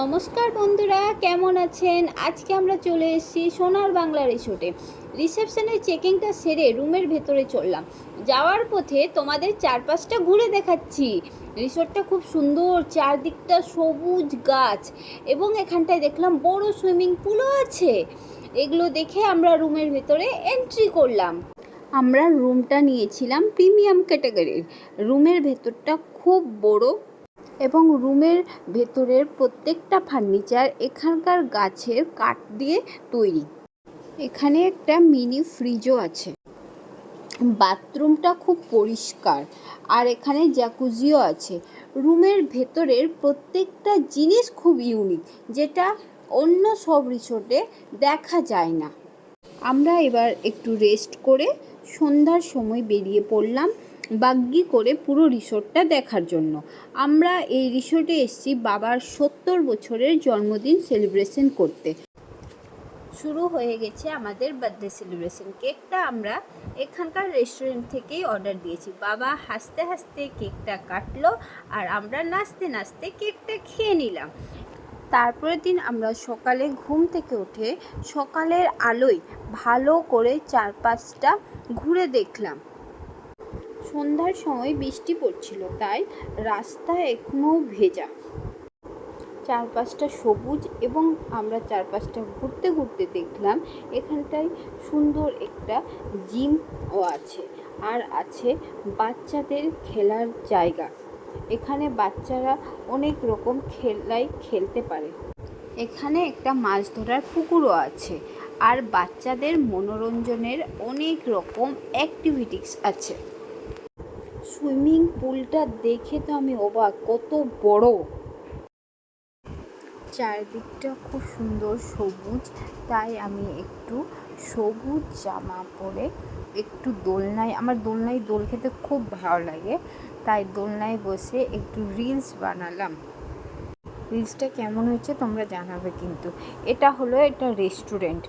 নমস্কার বন্ধুরা, কেমন আছেন? আজকে আমরা চলে এসেছি সোনার বাংলা রিসোর্টে। রিসেপশনের চেকিংটা সেরে রুমের ভেতরে চললাম। যাওয়ার পথে তোমাদের চারপাশটা ঘুরে দেখাচ্ছি। রিসোর্টটা খুব সুন্দর, চারদিকটা সবুজ গাছ এবং এখানটায় দেখলাম বড় সুইমিং পুলও আছে। এগুলো দেখে আমরা রুমের ভেতরে এন্ট্রি করলাম। আমরা রুমটা নিয়েছিলাম প্রিমিয়াম ক্যাটাগরির। রুমের ভেতরটা খুব বড় এবং রুমের ভেতরের প্রত্যেকটা ফার্নিচার এখানকার গাছের কাঠ দিয়ে তৈরি। এখানে একটা মিনি ফ্রিজও আছে। বাথরুমটা খুব পরিষ্কার আর এখানে জ্যাকুজিও আছে। রুমের ভেতরের প্রত্যেকটা জিনিস খুব ইউনিক, যেটা অন্য সব রিসোর্টে দেখা যায় না। আমরা এবার একটু রেস্ট করে সন্ধ্যার সময় বেরিয়ে পড়লাম বাগ্গি করে পুরো রিসোর্টটা দেখার জন্য। আমরা এই রিসোর্টে এসেছি বাবার 70 বছরের জন্মদিন সেলিব্রেশন করতে। শুরু হয়ে গেছে আমাদের বার্থডে সেলিব্রেশন। কেকটা আমরা এখানকার রেস্টুরেন্ট থেকেই অর্ডার দিয়েছি। বাবা হাসতে হাসতে কেকটা কাটলো আর আমরা নাচতে নাচতে কেকটা খেয়ে নিলাম। তারপরের দিন আমরা সকালে ঘুম থেকে উঠে সকালের আলোয় ভালো করে চারপাশটা ঘুরে দেখলাম। সন্ধ্যার সময় বৃষ্টি পড়ছিল, তাই রাস্তা এখনও ভেজা। চারপাশটা সবুজ এবং আমরা চারপাশটা ঘুরতে ঘুরতে দেখলাম এখানটায় সুন্দর একটা জিমও আছে আর আছে বাচ্চাদের খেলার জায়গা। এখানে বাচ্চারা অনেক রকম খেলাই খেলতে পারে। এখানে একটা মাছ ধরার পুকুরও আছে আর বাচ্চাদের মনোরঞ্জনের অনেক রকম অ্যাক্টিভিটিস আছে। সুইমিং পুলটা দেখে তো আমি অবাক, কত বড়! চারদিকটা খুব সুন্দর সবুজ, তাই আমি একটু সবুজ জামা পরে একটু আমার দোলনায় দোল খেতে খুব ভালো লাগে, তাই দোলনায় বসে একটু রিলস বানালাম। রিলসটা কেমন হয়েছে তোমরা জানাবে কিন্তু। এটা রেস্টুরেন্ট।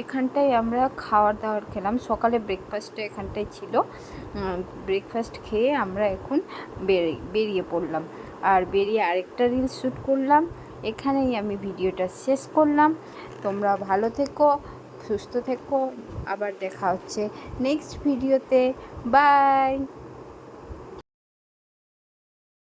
এখানটায় আমরা খাওয়ার দাওয়ার খেলাম। সকালে ব্রেকফাস্টটা এখানটায় ছিল। ব্রেকফাস্ট খেয়ে আমরা এখন বেরিয়ে পড়লাম আর বেরিয়ে আরেকটা রিলস শ্যুট করলাম। এখানেই আমি ভিডিওটা শেষ করলাম। তোমরা ভালো থেকো, সুস্থ থেকো। আবার দেখা হচ্ছে নেক্সট ভিডিওতে। বাই।